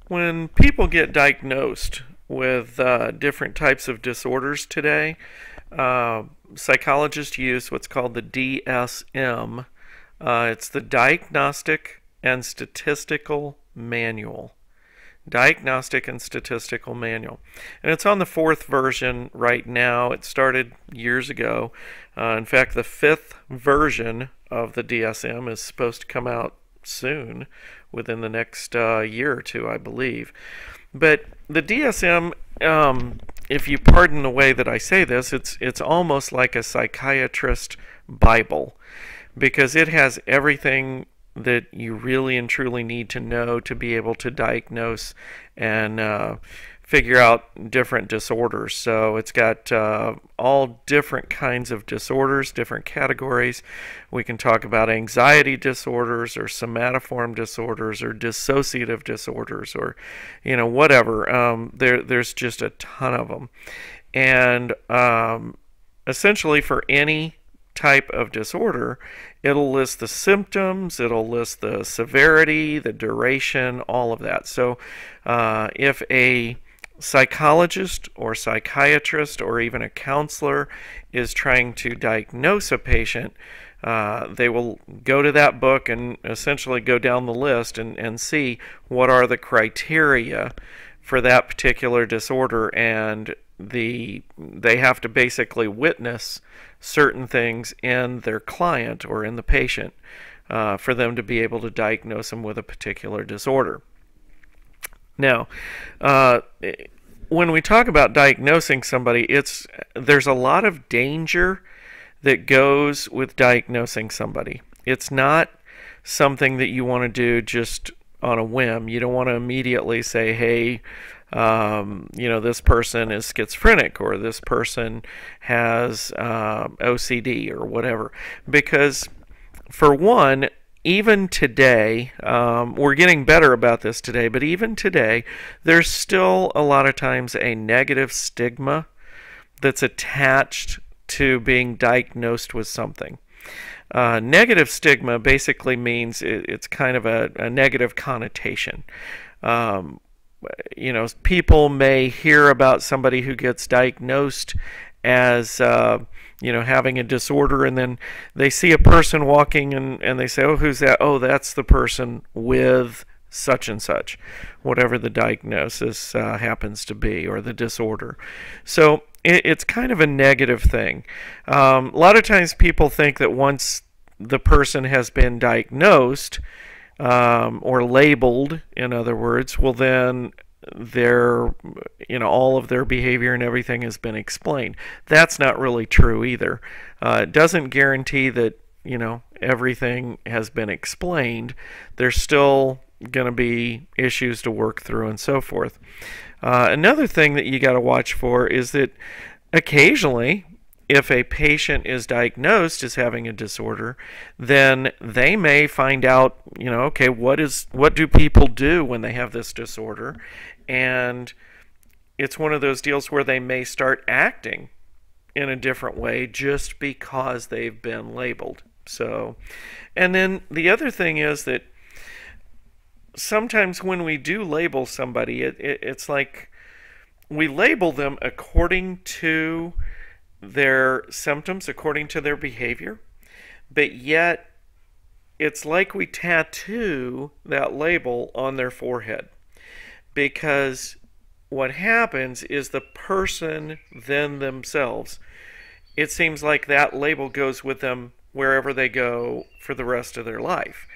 When people get diagnosed with different types of disorders today, uh, psychologists use what's called the DSM. It's the Diagnostic and Statistical Manual. Diagnostic and Statistical Manual. And it's on the fourth version right now. It started years ago. In fact, the fifth version of the DSM is supposed to come out soon, within the next year or two, I believe. But the DSM, if you pardon the way that I say this, it's almost like a psychiatrist Bible because it has everything that you really and truly need to know to be able to diagnose and figure out different disorders. So it's got all different kinds of disorders, different categories. We can talk about anxiety disorders or somatoform disorders or dissociative disorders or, whatever. There's just a ton of them. And essentially for any type of disorder, it'll list the symptoms, it'll list the severity, the duration, all of that. So if a psychologist or psychiatrist or even a counselor is trying to diagnose a patient, they will go to that book and essentially go down the list and see what are the criteria for that particular disorder, and they have to basically witness certain things in their client or in the patient for them to be able to diagnose them with a particular disorder. Now, when we talk about diagnosing somebody, there's a lot of danger that goes with diagnosing somebody. It's not something that you want to do just on a whim. You don't want to immediately say, hey, this person is schizophrenic or this person has OCD or whatever. Because, for one, even today, we're getting better about this today, but even today, there's still a lot of times a negative stigma that's attached to being diagnosed with something. Negative stigma basically means it's kind of a negative connotation. People may hear about somebody who gets diagnosed as having a disorder, and then they see a person walking and they say, oh, who's that? Oh, that's the person with such and such, whatever the diagnosis happens to be, or the disorder. So it's kind of a negative thing. A lot of times people think that once the person has been diagnosed, or labeled, in other words, well then all of their behavior and everything has been explained. That's not really true either. It doesn't guarantee that everything has been explained. There's still going to be issues to work through and so forth. Another thing that you got to watch for is that occasionally, if a patient is diagnosed as having a disorder, then they may find out, okay, what do people do when they have this disorder? And it's one of those deals where they may start acting in a different way just because they've been labeled. So, and then the other thing is that sometimes when we do label somebody, it's like we label them according to their symptoms, according to their behavior, but yet it's like we tattoo that label on their forehead, because what happens is the person then themselves, it seems like that label goes with them wherever they go for the rest of their life.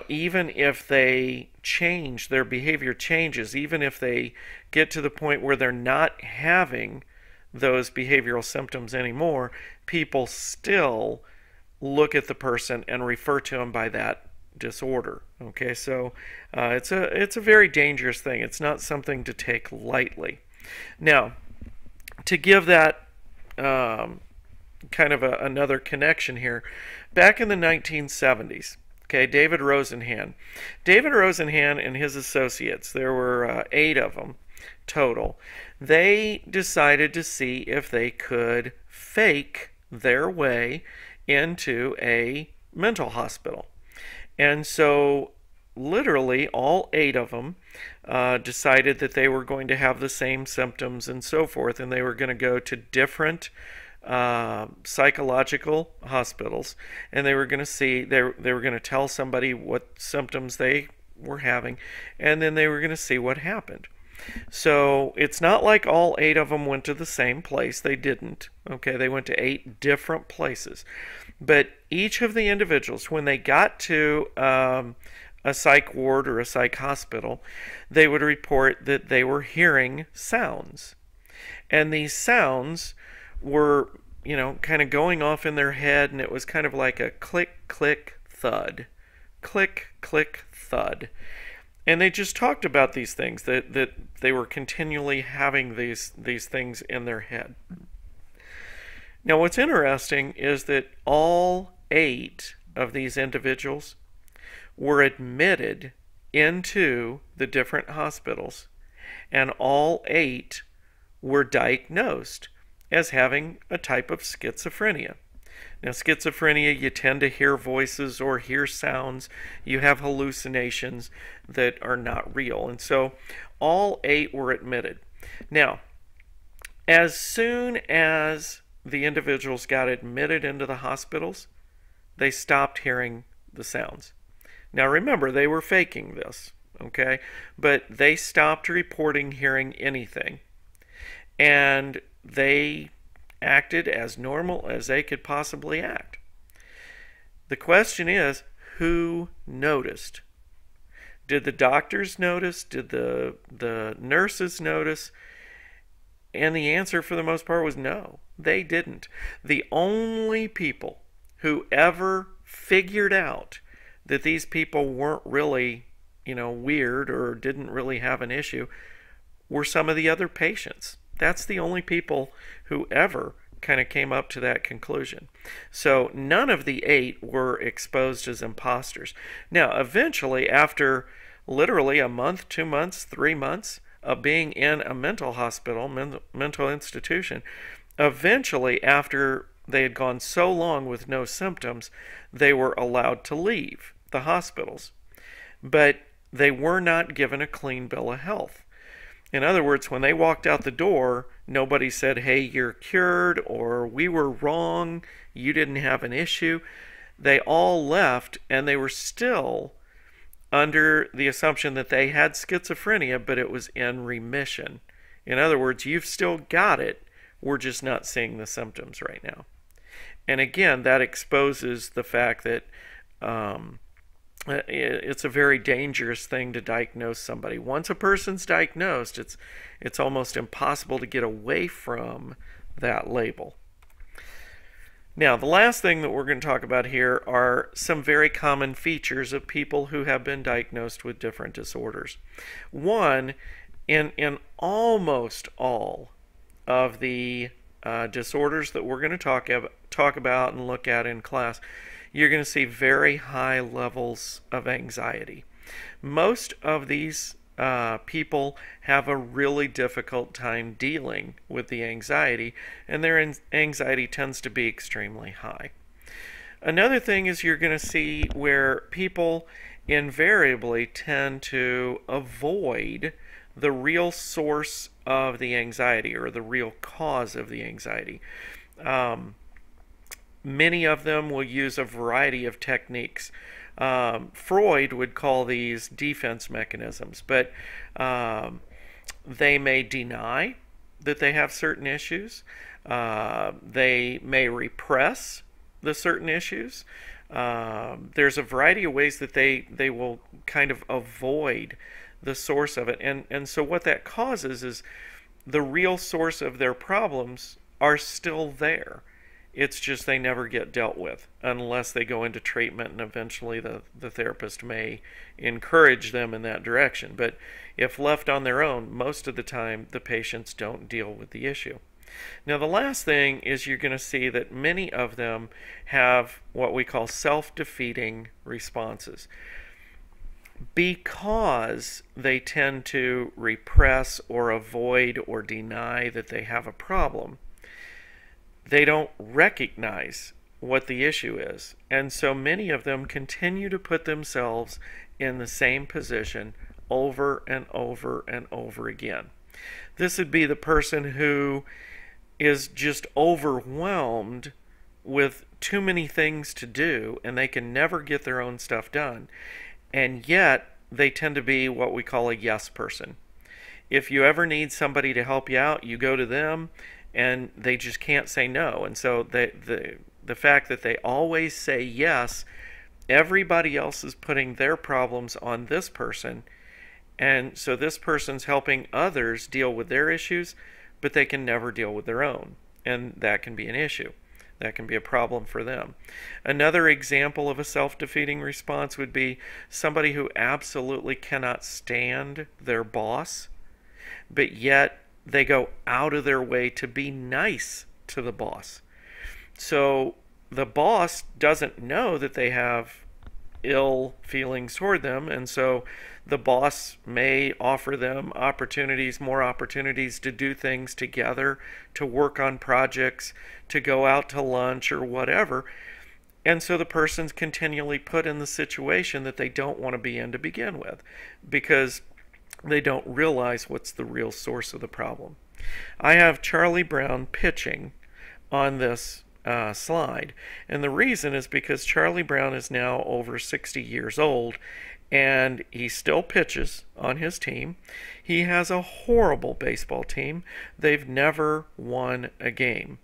Even if they change, their behavior changes, even if they get to the point where they're not having those behavioral symptoms anymore, people still look at the person and refer to them by that disorder. Okay, so it's a very dangerous thing. It's not something to take lightly. Now, to give that kind of another connection here, back in the 1970s, okay, David Rosenhan and his associates, there were 8 of them total, they decided to see if they could fake their way into a mental hospital. And so literally all 8 of them decided that they were going to have the same symptoms and so forth, and they were going to go to different psychological hospitals, and they were going to see, they were going to tell somebody what symptoms they were having, and then they were going to see what happened. So it's not like all 8 of them went to the same place. They didn't. Okay, they went to 8 different places. But each of the individuals, when they got to a psych ward or a psych hospital, they would report that they were hearing sounds. And these sounds were, kind of going off in their head, and it was kind of like a click, click, thud. Click, click, thud. And they just talked about these things, that they were continually having these things in their head. Now, what's interesting is that all 8 of these individuals were admitted into the different hospitals, and all 8 were diagnosed as having a type of schizophrenia. Now, schizophrenia, you tend to hear voices or hear sounds. You have hallucinations that are not real. And so all 8 were admitted. Now, as soon as the individuals got admitted into the hospitals, they stopped hearing the sounds. Now, remember, they were faking this, okay? But they stopped reporting hearing anything. And they acted as normal as they could possibly act. The question is, who noticed? Did the doctors notice? Did the nurses notice? And the answer for the most part was no, they didn't. The only people who ever figured out that these people weren't really, weird or didn't really have an issue were some of the other patients. That's the only people who ever kind of came up to that conclusion. So none of the 8 were exposed as imposters. Now, eventually, after literally a month, 2 months, 3 months of being in a mental hospital, mental institution, eventually, after they had gone so long with no symptoms, they were allowed to leave the hospitals. But they were not given a clean bill of health. In other words, when they walked out the door, nobody said, hey, you're cured, or we were wrong, you didn't have an issue. They all left, and they were still under the assumption that they had schizophrenia, but it was in remission. In other words, you've still got it, we're just not seeing the symptoms right now. And again, that exposes the fact that it's a very dangerous thing to diagnose somebody. Once a person's diagnosed, it's almost impossible to get away from that label. Now, the last thing that we're going to talk about here are some very common features of people who have been diagnosed with different disorders. One, in almost all of the disorders that we're going to talk about and look at in class, you're going to see very high levels of anxiety. Most of these people have a really difficult time dealing with the anxiety, and their anxiety tends to be extremely high. Another thing is you're going to see where people invariably tend to avoid the real source of the anxiety or the real cause of the anxiety. Many of them will use a variety of techniques. Freud would call these defense mechanisms, but they may deny that they have certain issues. They may repress the certain issues. There's a variety of ways that they will kind of avoid the source of it. And so what that causes is the real source of their problems are still there. It's just they never get dealt with unless they go into treatment, and eventually the therapist may encourage them in that direction. But if left on their own, most of the time the patients don't deal with the issue. Now, the last thing is you're going to see that many of them have what we call self-defeating responses. Because they tend to repress or avoid or deny that they have a problem, they don't recognize what the issue is. And so many of them continue to put themselves in the same position over and over and over again. This would be the person who is just overwhelmed with too many things to do, and they can never get their own stuff done. And yet, they tend to be what we call a yes person. If you ever need somebody to help you out, you go to them, and they just can't say no. And so the fact that they always say yes, everybody else is putting their problems on this person, and so this person's helping others deal with their issues, but they can never deal with their own, and that can be an issue. That can be a problem for them. Another example of a self-defeating response would be somebody who absolutely cannot stand their boss, but yet they go out of their way to be nice to the boss. So the boss doesn't know that they have ill feelings toward them, and so the boss may offer them opportunities, more opportunities to do things together, to work on projects, to go out to lunch or whatever. And so the person's continually put in the situation that they don't want to be in to begin with, because they don't realize what's the real source of the problem. I have Charlie Brown pitching on this slide, and the reason is because Charlie Brown is now over 60 years old, and he still pitches on his team. He has a horrible baseball team. They've never won a game,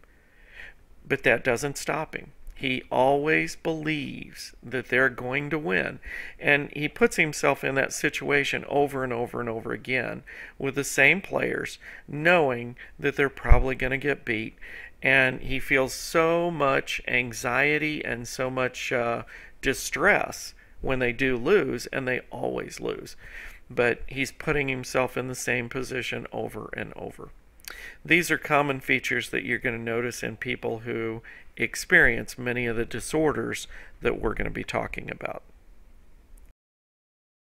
but that doesn't stop him. He always believes that they're going to win, and he puts himself in that situation over and over and over again with the same players, knowing that they're probably going to get beat, and he feels so much anxiety and so much distress when they do lose, and they always lose. But he's putting himself in the same position over and over. These are common features that you're going to notice in people who experience many of the disorders that we're going to be talking about.